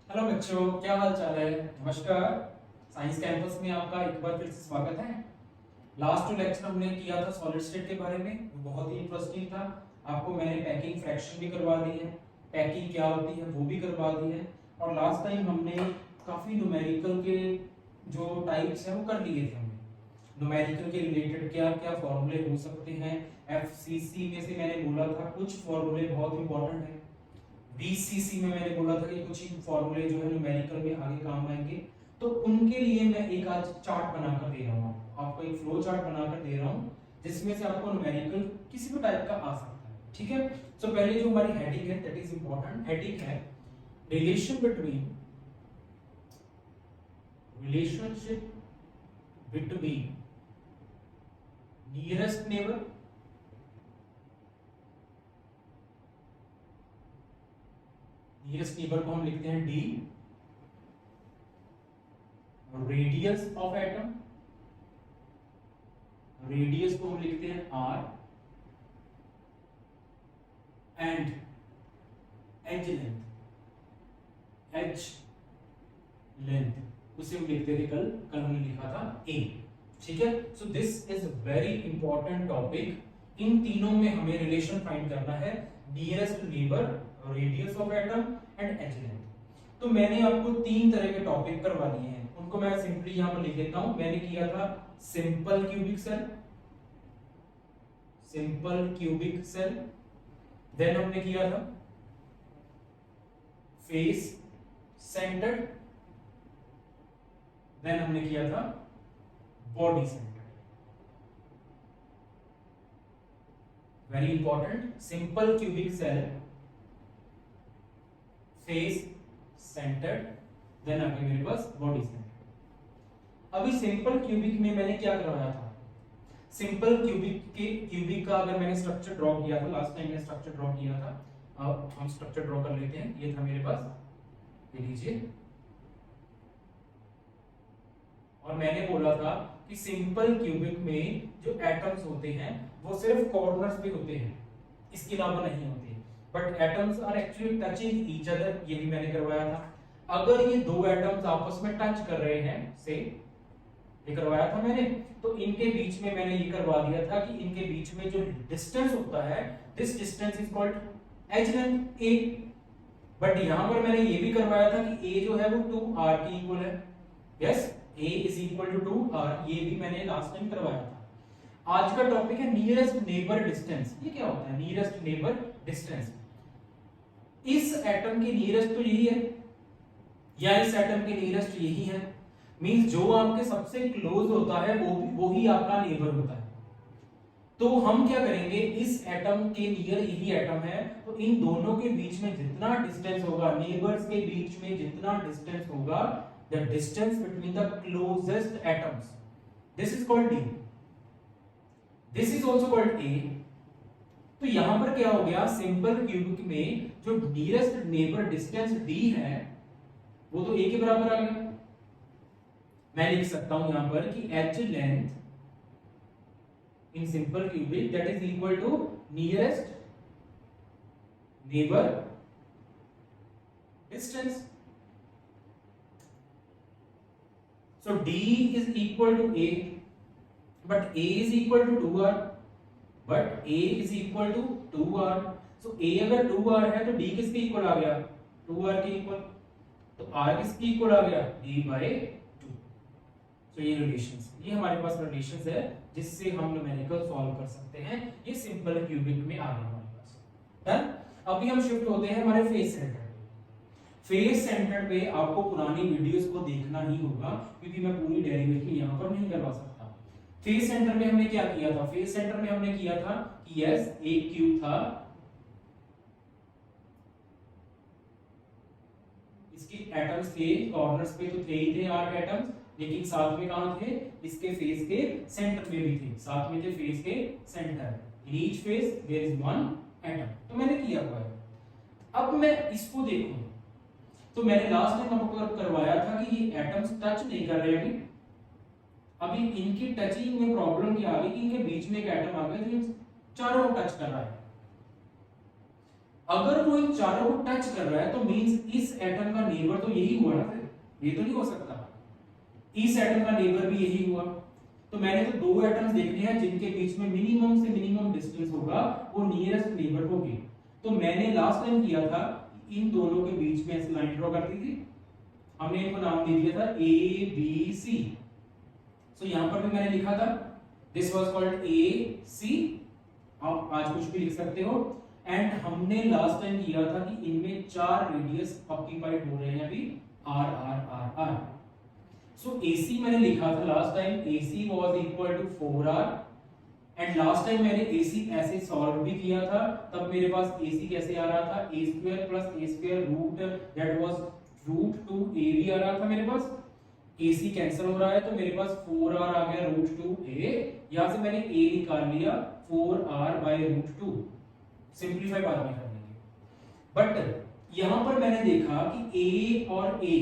Hello बच्चों, क्या हाल चाल है। नमस्कार। साइंस कैंपस में आपका एक बार फिर से स्वागत है। लास्ट लेक्चर हमने किया था सॉलिड स्टेट के बारे में, वो बहुत ही इंटरेस्टिंग था। आपको मैंने पैकिंग फ्रैक्शन भी करवा दी है, पैकिंग क्या होती है वो भी करवा दी है। और लास्ट टाइम हमने काफ़ी न्यूमेरिकल के जो टाइप्स हैं वो कर लिए थे। हमने न्यूमेरिकल के रिलेटेड क्या क्या फॉर्मूले हो सकते हैं। एफसीसी में से मैंने बोला था कुछ फॉर्मूले बहुत इंपॉर्टेंट है। बीसीसी में मैंने बोला था कि कुछ ही फॉर्मूले जो है न्यूमेरिकल में आगे काम आएंगे। तो उनके लिए मैं एक आज चार्ट बनाकर दे रहा हूँ, आपको एक फ्लो चार्ट बनाकर दे रहा हूँ जिसमें से आपको न्यूमेरिकल किसी भी टाइप का आ सकता है। ठीक है। तो पहले जो हमारी हेडिंग है दैट इज इंपॉर्टेंट। हेडिंग है रिलेशनशिप बिटवीन नियरेस्ट नेबर को हम लिखते हैं D, radius of atom, radius को हम लिखते हैं R, and edge length, edge length उसे हम लिखते थे कल हमने लिखा था ए। ठीक है। So this is very important topic. इन तीनों में हमें रिलेशन फाइंड करना है, nearest neighbour, radius of atom and edge length. तो मैंने आपको तीन तरह के टॉपिक करवा दिए हैं, उनको मैं सिंपली यहां पर लिख देता हूं। मैंने किया था simple cubic cell, simple cubic cell. Then हमने किया था फेस सेंटर्ड, देन हमने किया था body centred. Very important, simple cubic cell, face centred, then आगे मेरे पास बॉडी सेंटर्ड। अभी सिंपल क्यूबिक में मैंने क्या करवाया था, सिंपल क्यूबिक का अगर मैंने स्ट्रक्चर ड्रॉ किया था, लास्ट टाइम मैंने स्ट्रक्चर ड्रॉ किया था। अब हम स्ट्रक्चर ड्रॉ कर लेते हैं। ये था मेरे पास, ये लीजिए। और मैंने बोला था कि सिंपल क्यूबिक में जो एटम्स होते हैं वो सिर्फ कॉर्नर्स पे होते हैं, इसके अलावा नहीं होते। But atoms are actually touching each other, ये भी मैंने करवाया था। अगर ये दो एटम्स आपस में टच कर रहे हैं, से ये करवाया था मैंने, तो इनके बीच में मैंने ये करवा दिया था कि इनके बीच में जो डिस्टेंस होता है, this distance is called H length A. But यहां पर मैंने ये भी करवाया था कि ए जो है वो 2r के इक्वल है। Yes, a is equal to 2r, ये भी मैंने लास्ट टाइम करवाया था। आज का टॉपिक है नियरेस्ट नेबर डिस्टेंस। ये क्या होता है नियरेस्ट नेबर डिस्टेंस? इस एटम की नियरेस्ट तो यही है, या इस एटम की नियरेस्ट यही है। मींस जो आपके सबसे क्लोज होता है वो ही आपका नेबर होता है। तो हम क्या करेंगे, इस एटम के नियर यही एटम है, तो इन दोनों के बीच में जितना डिस्टेंस होगा, नेबर्स के बीच में जितना डिस्टेंस होगा, the distance between the closest atoms, this is called D, this is also called a. तो यहां पर क्या हो गया, सिंपल क्यूबिक में जो नियरेस्ट नेबर डिस्टेंस डी है वो तो ए के बराबर आ गया। मैं लिख सकता हूं यहां पर कि H length in simple cubic that is equal to nearest neighbor distance. So D is equal to A, but A is equal to 2R, but A is equal to 2R. So A अगर 2R है तो D किसके equal आ गया, 2R के equal. तो R किसके equal आ गया, D by 2। तो ये रिलेशंस, ये हमारे पास रिलेशंस है जिससे हम न्यूमेरिकल सॉल्व कर सकते हैं। ये सिंपल क्यूबिक में आ गया हमारे पास। डन। अभी हम शिफ्ट होते हैं हमारे फेस सेंटर पे। फेस सेंटर पे आपको पुरानी वीडियोस को देखना ही होगा, क्योंकि मैं पूरी डेरिवेशन यहां पर नहीं करवा सकता। फेस सेंटर में हमने क्या किया था, फेस सेंटर में हमने किया था कि यस एक क्यूब था, इसके एटम्स थे कॉर्नर्स पे तो थे ही थे 8 एटम्स, लेकिन साथ में कहां थे, इसके फेस के सेंटर में भी थे, साथ में थे फेस के centre. In each face there is one atom. तो मैंने किया हुआ है। अब मैं इसको देखूं तो मैंने लास्ट टाइम आपको करवाया था कि ये एटम्स टच नहीं कर रहे अभी। अभी इनकी टचिंग में प्रॉब्लम क्या आ गई कि इनके बीच में एक एटम आ गया जो चारों टच कर रहा है। अगर वो इन चारों को टच कर रहा है तो मींस इस एटम का नेबर तो यही हुआ ना, फिर ये तो नहीं हो सकता इस एटम का नेबर भी यही हुआ। तो मैंने तो दो एटम्स देखने हैं जिनके बीच में मिनिमम से मिनिमम डिस्टेंस होगा, वो नियरेस्ट नेबर होगी। तो मैंने लास्ट टाइम किया था, इन दोनों के बीच में ऐसे लाइन ड्रॉ कर दी थी, हमने इनको नाम दे दिया था ए बी सी। सो यहां पर भी मैंने लिखा था दिस वाज कॉल्ड ए सी, आप आज कुछ भी लिख सकते हो। एंड हमने लास्ट टाइम किया था कि इनमें चार रेडियस ऑक्यूपाइड हो रहे हैं अभी, R R R R. So AC मैंने लिखा था last time, AC was equal to 4R। And last time मैंने AC ऐसे सॉल्व भी किया था, तब मेरे पास AC कैसे आ रहा था, a square plus a square root that was root 2ab आ रहा था मेरे पास। AC कैंसिल हो रहा है तो मेरे पास 4R आ गया रूट 2a, यहां से मैंने a निकाल लिया 4R बाय रूट 2। सिंपलीफाई बाद में कर लेंगे। बट यहां पर मैंने देखा कि A और A,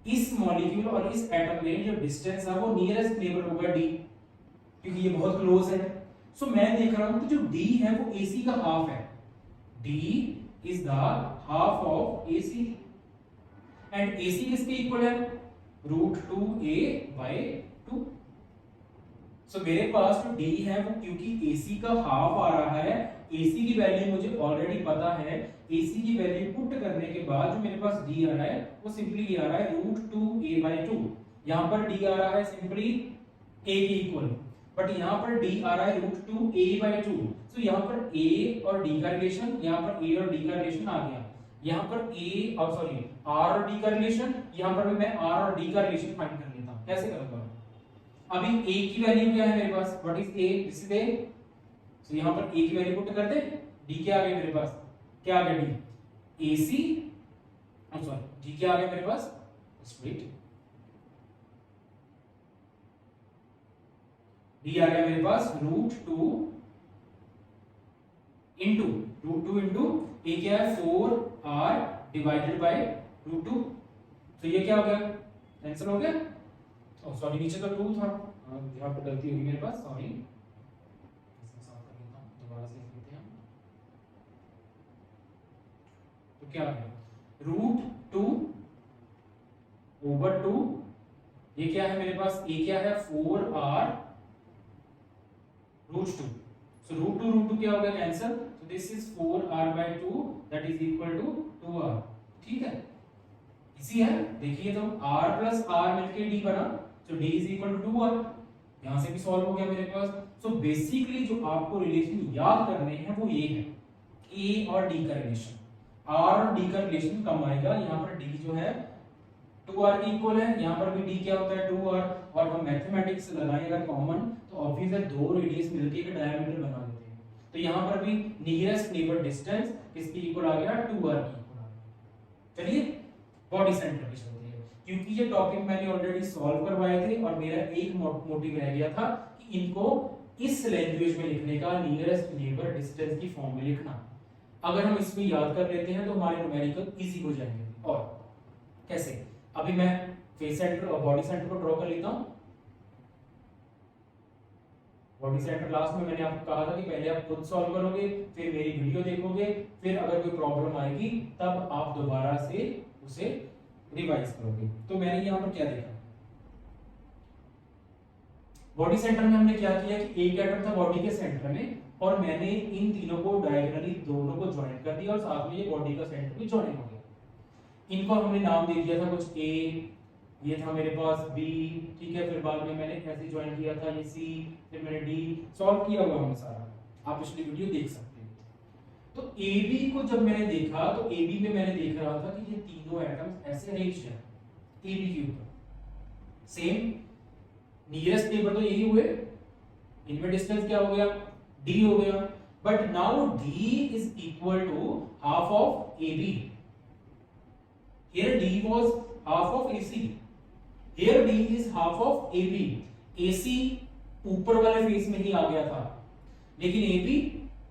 इस मॉलिक्यूल और इस एटम में जो डिस्टेंस है वो नियरेस्ट नेबर होगा D, क्योंकि ये बहुत क्लोज है। सो मैं देख रहा हूं कि जो D है वो AC का हाफ है, D is the half of AC। And AC किसके इक्वल है, रूट 2a बाय 2। सो मेरे पास जो D है वो क्योंकि AC का हाफ आ रहा है, AC की वैल्यू मुझे ऑलरेडी पता है, AC की वैल्यू पुट करने के बाद जो मेरे पास D आ रहा है वो सिंपली ये आ रहा है रूट 2a बाय 2। यहां पर D आ रहा है सिंपली a के इक्वल, बट यहां पर D आ रहा है रूट 2a बाय 2। सो यहां पर a और D का रिलेशन, यहां पर a और D का रिलेशन आ गया। यहां पर a और सॉरी r और d का रिलेशन, यहां पर भी मैं r और d का रिलेशन फाइंड कर लेता हूं। कैसे करूंगा, अभी a की वैल्यू क्या है मेरे पास, what is a, this is a। So यहां पर a की वैल्यू पुट कर दे, d क्या आ गया मेरे पास, क्या आ गया d, ac सॉरी d क्या आ गया मेरे पास, स्प्लिट d आ गया मेरे पास रूट 2 इंटू a क्या है 4r डिवाइडेड बाय रूट 2। तो ये क्या हो गया, कैंसिल हो गया। ओह सॉरी नीचे तो 2 था, यहां पर गलती होगी मेरे पास, सॉरी इसको साफ कर लेता हूं, दोबारा से लिख लेते हैं। तो क्या आ गया रूट 2 ओवर 2, ये क्या है मेरे पास, a क्या है 4r रूट 2। सो रूट 2 क्या हो गया, cancel. So this is 4r by 2 that is equal to 2r। ठीक है, इसी है, देखिए तो r plus r मिलके d बना, so d is equal to 2r। यहां से भी सॉल्व हो गया मेरे पास। सो बेसिकली जो आपको रिलेशन याद करने हैं वो ये है, a और d का रिलेशन, r और d का रिलेशन कम आएगा। यहाँ पर d जो है 2r के इक्वल है, यहाँ पर भी d क्या होता है 2r, और हम मैथमेटिक्स लगाएं अगर कॉमन तो ऑब्वियस है दो रेडियस मिलके एक डायमीटर बना देते हैं। तो यहाँ पर भी नियरेस्ट नेबर डिस्टेंस किसके इक्वल आ गया, 2r के इक्वल आ गया। चलिए बॉडी सेंटर पे चलते हैं, क्योंकि ये टॉपिक मैंने ऑलरेडी सॉल्व करवाए थे और मेरा एक मोटिव रह गया था कि इनको इस लैंग्वेज में लिखने का, नियरेस्ट नेबर डिस्टेंस की फॉर्म में लिखना। अगर हम इसमें याद कर लेते हैं तो हमारे न्यूमेरिकल इजी हो जाएंगे। और कैसे, अभी मैं फेस सेंटर और बॉडी सेंटर को ड्रॉ कर लेता हूं। बॉडी सेंटर लास्ट में मैंने आपको कहा था कि पहले आप खुद सॉल्व करोगे, फिर मेरी वीडियो देखोगे, फिर अगर कोई प्रॉब्लम आएगी तब आप दोबारा से उसे रिवाइज करोगे। तो मैंने यहां पर क्या देखा, बॉडी सेंटर में हमने क्या किया कि एक एटम था बॉडी के सेंटर में, और मैंने इन तीनों को डायगोनली दोनों को ज्वाइन कर दिया और साथ में ये बॉडी का सेंटर भी ज्वाइन हो गया। इनको हमने नाम दे दिया था कुछ A, ये था मेरे पास B, ठीक है, फिर बाद में मैंने ऐसे ज्वाइन किया था ये C, फिर मैंने D, सॉल्व किया हुआ हमने सारा, आप पिछली वीडियो देख सकते हैं। तो AB को जब मैंने देखा तो AB में मैंने देख रहा था कि ये तीनों एटम्स ऐसे अरेंज हैं AB के ऊपर, सेम नियरेस्ट नेबर तो यही हुए, इनमें डिस्टेंस क्या हो गया, D हो गया। But now D is equal to half of AB। Here D was half of AC. Here D is half of AB. AC ऊपर वाले फेस में ही आ गया था, लेकिन AB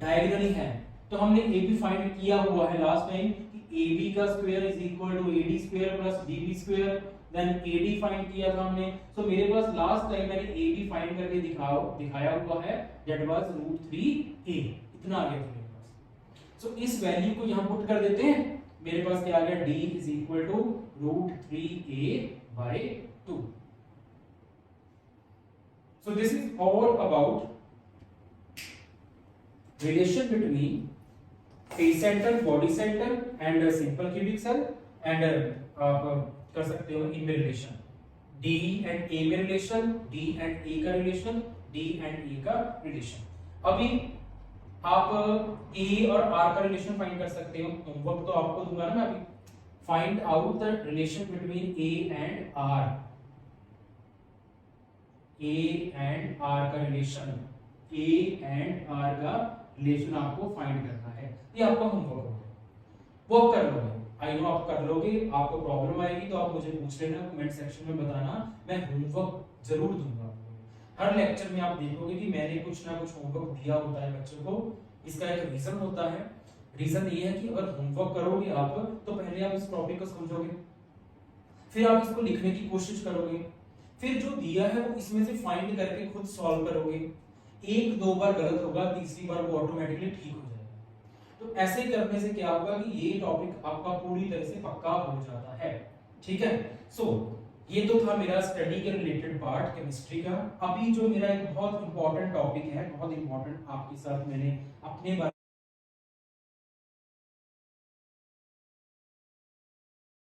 डायगोनली है। तो हमने AB फाइंड किया हुआ है लास्ट टाइम कि AB का square is equal to AD square plus DB square, then AD find किया था हमने। सो मेरे पास लास्ट टाइम मैंने AB फाइंड करके दिखाया हुआ है, दैट वाज √3a, इतना आ गया था मेरे पास। सो इस वैल्यू को यहां पुट कर देते हैं, मेरे पास क्या आ गया, d is equal to √3a/2. So this is all about relation between face center, body center and simple cubic cell and आप कर सकते हो इनमें रिलेशन D and A में रिलेशन, D and A का रिलेशन, D and A का relation. अभी आप A और R का रिलेशन फाइंड कर सकते हो, होमवर्क तो आपको दूंगा ना मैं अभी. Find out the relation between A and R. A and R का रिलेशन, A and R का रिलेशन आपको फाइंड करना है. ये आपका होमवर्क होगा, वो आप कर लोगे. आई नो आप कर लोगे. आपको प्रॉब्लम आएगी तो आप मुझे पूछ लेना, कमेंट सेक्शन में बताना, मैं होमवर्क जरूर दूंगा. हर लेक्चर में आप देखोगे कि मैंने कुछ ना कुछ होमवर्क दिया होता है बच्चों को. इसका एक रीजन होता है. रीजन ये है कि अगर होमवर्क करोगे आप तो पहले आप इस टॉपिक को समझोगे, फिर आप इसको लिखने की कोशिश करोगे, फिर जो दिया है वो इसमें से फाइंड करके खुद सॉल्व करोगे. एक दो बार गलत होगा, तीसरी बार वो ऑटोमेटिकली ठीक हो जाएगा. तो ऐसे करने से क्या होगा कि ये टॉपिक आपका पूरी तरह से पक्का हो जाता है. ठीक है. सो ये तो था मेरा स्टडी के रिलेटेड पार्ट केमिस्ट्री का. अभी जो मेरा एक बहुत इंपॉर्टेंट टॉपिक है, बहुत इंपॉर्टेंट, आपके साथ मैंने अपने बारे